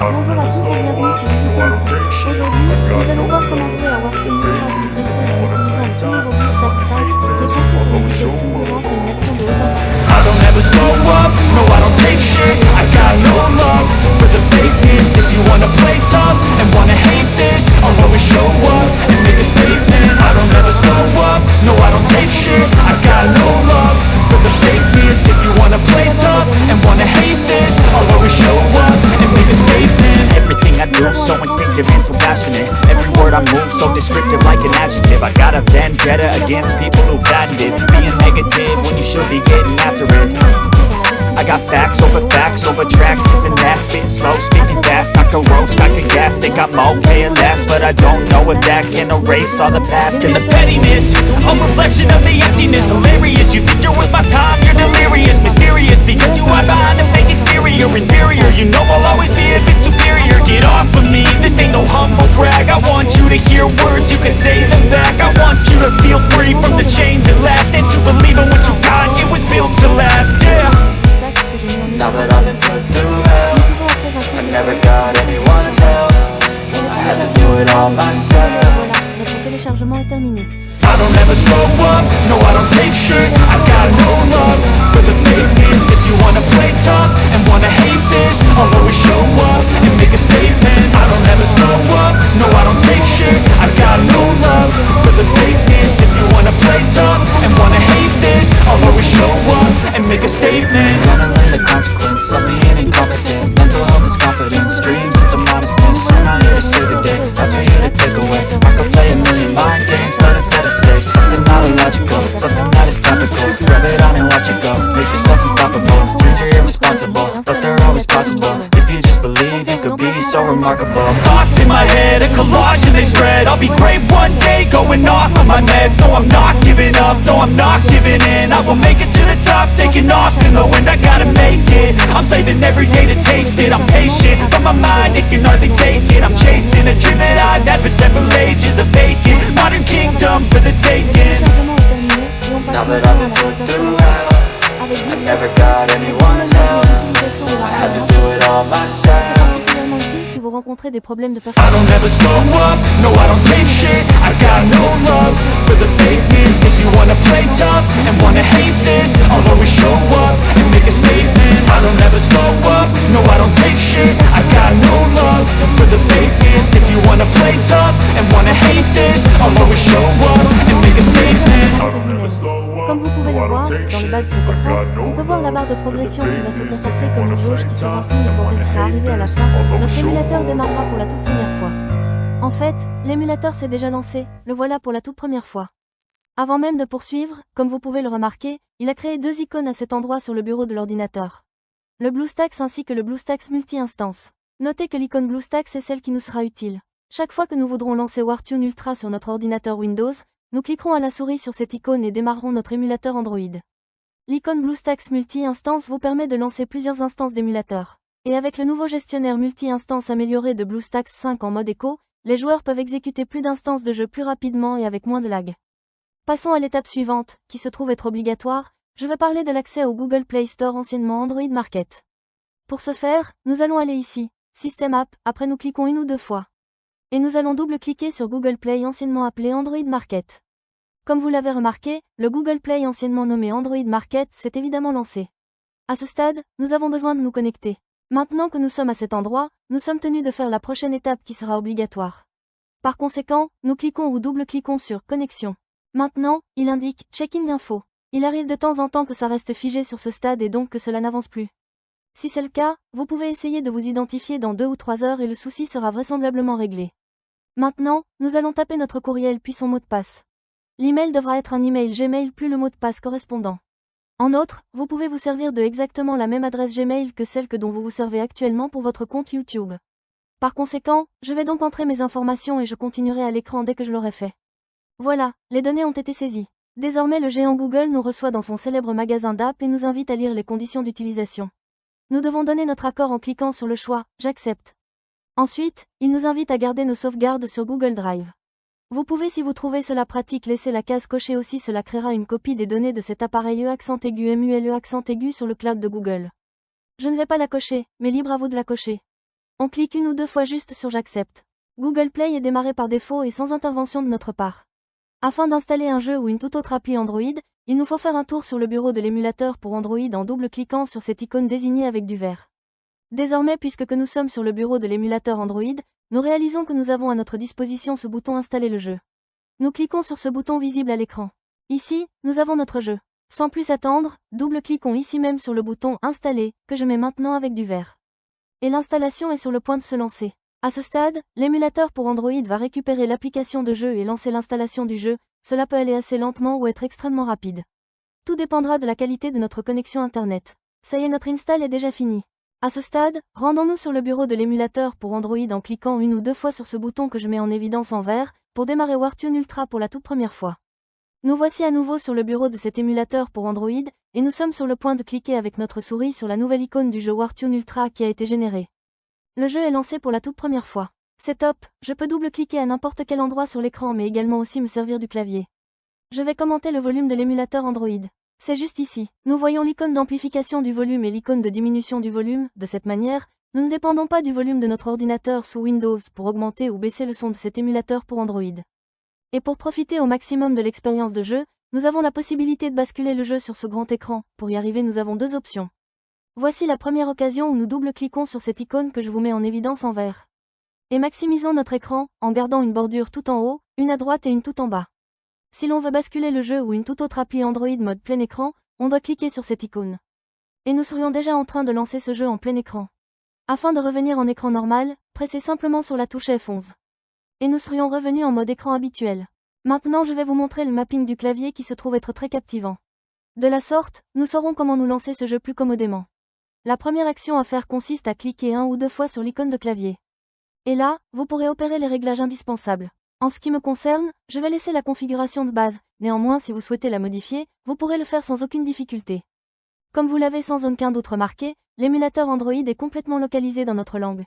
Bonjour à tous et bienvenue sur Utility. Aujourd'hui, nous allons voir comment jouer à War Tune Ultra sur PC en utilisant le tout nouveau BlueStacks 5 qui est conçu pour une vitesse fulgurante et une action de haute intensité. I don't ever slow up, no I don't take shit. I got no love for the fakeness. If you wanna play tough and wanna hate this, I'll always show up and make a statement. I don't ever slow up, no I don't take shit. I got no love for the fakeness. If you wanna play tough and wanna hate this, I'll always show up and make a statement. Everything I do so instinctive and so passionate. Every word I move so descriptive like an adjective. I got a vendetta against people who patented being negative when you should be getting after it. I got facts over tracks, this and that, spitting slow, speaking fast. I can roast, I can gas, think I'm okay at last, but I don't know if that can erase all the past and the pettiness. A reflection of the emptiness, hilarious. You think you're worth my time, you're delirious, mysterious, because you hide behind a fake exterior, inferior. You know I'll always be a bit superior. Get off of me, this ain't no humble brag. I want you to hear words, you can say them back. I want you to feel free from the chains at last, and to believe in what you got, it was built to last, yeah. Now that I've been put through hell, I never got anyone's help. I had to do it all myself. Notre téléchargement est terminé. I don't ever slow up, no I don't take shit. I got no love for the fakeness. If you wanna play tough and wanna hate this, I'll always show up and make a statement. I don't ever slow up, no I don't take shit. I got no love for the fakeness. If you wanna play tough and wanna hate this, I'll always show up and make a statement. Gonna learn the consequence of being incompetent. Mental health is confidence, dreams and some modestness. I'm not here to save the day, that's for you to take away. I could play a million mind games, but instead I say something not illogical, something that is topical. Rub it on and watch it go, make yourself unstoppable. Dreams are irresponsible, but they're always possible. If you just believe, you could be so remarkable. Thoughts in my head, a collage and they spread. I'll be great one day, going off on my meds. No, I'm not giving up, no, I'm not giving in. I will make it to the top, taking off in the wind. I gotta make it, I'm saving every day to taste it. I'm patient, but my mind, it can hardly take it. I'm chasing a dream that I've had for several ages. A vacant, modern kingdom for the taking. Now that I've been put through hell, I never got anyone's help. I had to do it all myself. Si vous rencontrez des problèmes de I don't ever slow up, no I don't take shit. I got no love for the fakeness. If you wanna play tough and wanna hate this, I'll always show up and make a statement. I don't ever slow up, no I don't take shit. I got no love for the fakeness. If you wanna play tough and wanna hate this, I'll always show up and make a statement. Comme vous pouvez le voir, dans le bas de cet écran, on peut voir la barre de progression qui va se comporter comme une jauge qui se remplit et quand elle sera arrivée à la fin, notre émulateur démarrera pour la toute première fois. En fait, l'émulateur s'est déjà lancé, le voilà pour la toute première fois. Avant même de poursuivre, comme vous pouvez le remarquer, il a créé deux icônes à cet endroit sur le bureau de l'ordinateur. Le BlueStacks ainsi que le BlueStacks multi-instance. Notez que l'icône BlueStacks est celle qui nous sera utile. Chaque fois que nous voudrons lancer War Tune Ultra sur notre ordinateur Windows, nous cliquerons à la souris sur cette icône et démarrerons notre émulateur Android. L'icône BlueStacks multi-instance vous permet de lancer plusieurs instances d'émulateurs. Et avec le nouveau gestionnaire multi-instance amélioré de BlueStacks 5 en mode écho, les joueurs peuvent exécuter plus d'instances de jeu plus rapidement et avec moins de lag. Passons à l'étape suivante, qui se trouve être obligatoire, je vais parler de l'accès au Google Play Store anciennement Android Market. Pour ce faire, nous allons aller ici, System App, après nous cliquons une ou deux fois. Et nous allons double-cliquer sur Google Play anciennement appelé Android Market. Comme vous l'avez remarqué, le Google Play anciennement nommé Android Market s'est évidemment lancé. À ce stade, nous avons besoin de nous connecter. Maintenant que nous sommes à cet endroit, nous sommes tenus de faire la prochaine étape qui sera obligatoire. Par conséquent, nous cliquons ou double-cliquons sur Connexion. Maintenant, il indique Check-in d'info. Il arrive de temps en temps que ça reste figé sur ce stade et donc que cela n'avance plus. Si c'est le cas, vous pouvez essayer de vous identifier dans 2 ou 3 heures et le souci sera vraisemblablement réglé. Maintenant, nous allons taper notre courriel puis son mot de passe. L'email devra être un email Gmail plus le mot de passe correspondant. En outre, vous pouvez vous servir de exactement la même adresse Gmail que celle dont vous vous servez actuellement pour votre compte YouTube. Par conséquent, je vais donc entrer mes informations et je continuerai à l'écran dès que je l'aurai fait. Voilà, les données ont été saisies. Désormais le géant Google nous reçoit dans son célèbre magasin d'app et nous invite à lire les conditions d'utilisation. Nous devons donner notre accord en cliquant sur le choix « J'accepte ». Ensuite, il nous invite à garder nos sauvegardes sur Google Drive. Vous pouvez si vous trouvez cela pratique laisser la case cochée aussi, cela créera une copie des données de cet appareil MULE sur le cloud de Google. Je ne vais pas la cocher, mais libre à vous de la cocher. On clique une ou deux fois juste sur j'accepte. Google Play est démarré par défaut et sans intervention de notre part. Afin d'installer un jeu ou une toute autre appli Android, il nous faut faire un tour sur le bureau de l'émulateur pour Android en double-cliquant sur cette icône désignée avec du vert. Désormais, puisque nous sommes sur le bureau de l'émulateur Android, nous réalisons que nous avons à notre disposition ce bouton Installer le jeu. Nous cliquons sur ce bouton visible à l'écran. Ici, nous avons notre jeu. Sans plus attendre, double-cliquons ici même sur le bouton Installer, que je mets maintenant avec du vert. Et l'installation est sur le point de se lancer. À ce stade, l'émulateur pour Android va récupérer l'application de jeu et lancer l'installation du jeu. Cela peut aller assez lentement ou être extrêmement rapide. Tout dépendra de la qualité de notre connexion Internet. Ça y est, notre install est déjà fini. À ce stade, rendons-nous sur le bureau de l'émulateur pour Android en cliquant une ou deux fois sur ce bouton que je mets en évidence en vert, pour démarrer Wartune Ultra pour la toute première fois. Nous voici à nouveau sur le bureau de cet émulateur pour Android, et nous sommes sur le point de cliquer avec notre souris sur la nouvelle icône du jeu Wartune Ultra qui a été générée. Le jeu est lancé pour la toute première fois. C'est top, je peux double-cliquer à n'importe quel endroit sur l'écran mais également aussi me servir du clavier. Je vais commenter le volume de l'émulateur Android. C'est juste ici. Nous voyons l'icône d'amplification du volume et l'icône de diminution du volume. De cette manière, nous ne dépendons pas du volume de notre ordinateur sous Windows pour augmenter ou baisser le son de cet émulateur pour Android. Et pour profiter au maximum de l'expérience de jeu, nous avons la possibilité de basculer le jeu sur ce grand écran. Pour y arriver, nous avons deux options. Voici la première occasion où nous double-cliquons sur cette icône que je vous mets en évidence en vert. Et maximisons notre écran, en gardant une bordure tout en haut, une à droite et une tout en bas. Si l'on veut basculer le jeu ou une toute autre appli Android mode plein écran, on doit cliquer sur cette icône. Et nous serions déjà en train de lancer ce jeu en plein écran. Afin de revenir en écran normal, pressez simplement sur la touche F11. Et nous serions revenus en mode écran habituel. Maintenant je vais vous montrer le mapping du clavier qui se trouve être très captivant. De la sorte, nous saurons comment nous lancer ce jeu plus commodément. La première action à faire consiste à cliquer un ou deux fois sur l'icône de clavier. Et là, vous pourrez opérer les réglages indispensables. En ce qui me concerne, je vais laisser la configuration de base, néanmoins si vous souhaitez la modifier, vous pourrez le faire sans aucune difficulté. Comme vous l'avez sans aucun doute remarqué, l'émulateur Android est complètement localisé dans notre langue.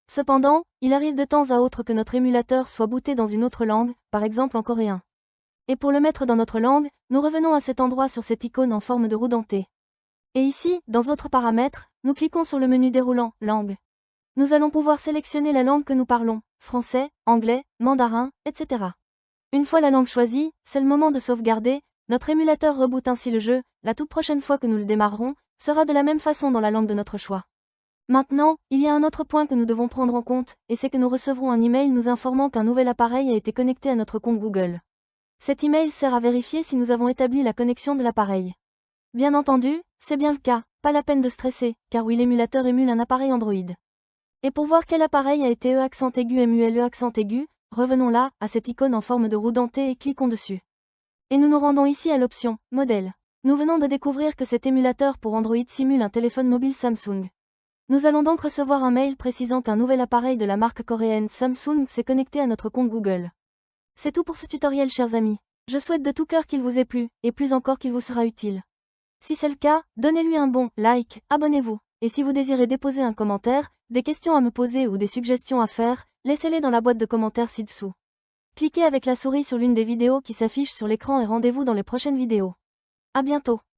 Cependant, il arrive de temps à autre que notre émulateur soit booté dans une autre langue, par exemple en coréen. Et pour le mettre dans notre langue, nous revenons à cet endroit sur cette icône en forme de roue dentée. Et ici, dans Autres paramètres, nous cliquons sur le menu déroulant, Langue. Nous allons pouvoir sélectionner la langue que nous parlons, français, anglais, mandarin, etc. Une fois la langue choisie, c'est le moment de sauvegarder, notre émulateur reboot ainsi le jeu, la toute prochaine fois que nous le démarrerons, sera de la même façon dans la langue de notre choix. Maintenant, il y a un autre point que nous devons prendre en compte, et c'est que nous recevrons un email nous informant qu'un nouvel appareil a été connecté à notre compte Google. Cet email sert à vérifier si nous avons établi la connexion de l'appareil. Bien entendu, c'est bien le cas, pas la peine de stresser, car oui l'émulateur émule un appareil Android. Et pour voir quel appareil a été MULE, revenons là, à cette icône en forme de roue dentée et cliquons dessus. Et nous nous rendons ici à l'option « Modèle ». Nous venons de découvrir que cet émulateur pour Android simule un téléphone mobile Samsung. Nous allons donc recevoir un mail précisant qu'un nouvel appareil de la marque coréenne Samsung s'est connecté à notre compte Google. C'est tout pour ce tutoriel chers amis. Je souhaite de tout cœur qu'il vous ait plu, et plus encore qu'il vous sera utile. Si c'est le cas, donnez-lui un bon like, abonnez-vous. Et si vous désirez déposer un commentaire, des questions à me poser ou des suggestions à faire, laissez-les dans la boîte de commentaires ci-dessous. Cliquez avec la souris sur l'une des vidéos qui s'affichent sur l'écran et rendez-vous dans les prochaines vidéos. À bientôt.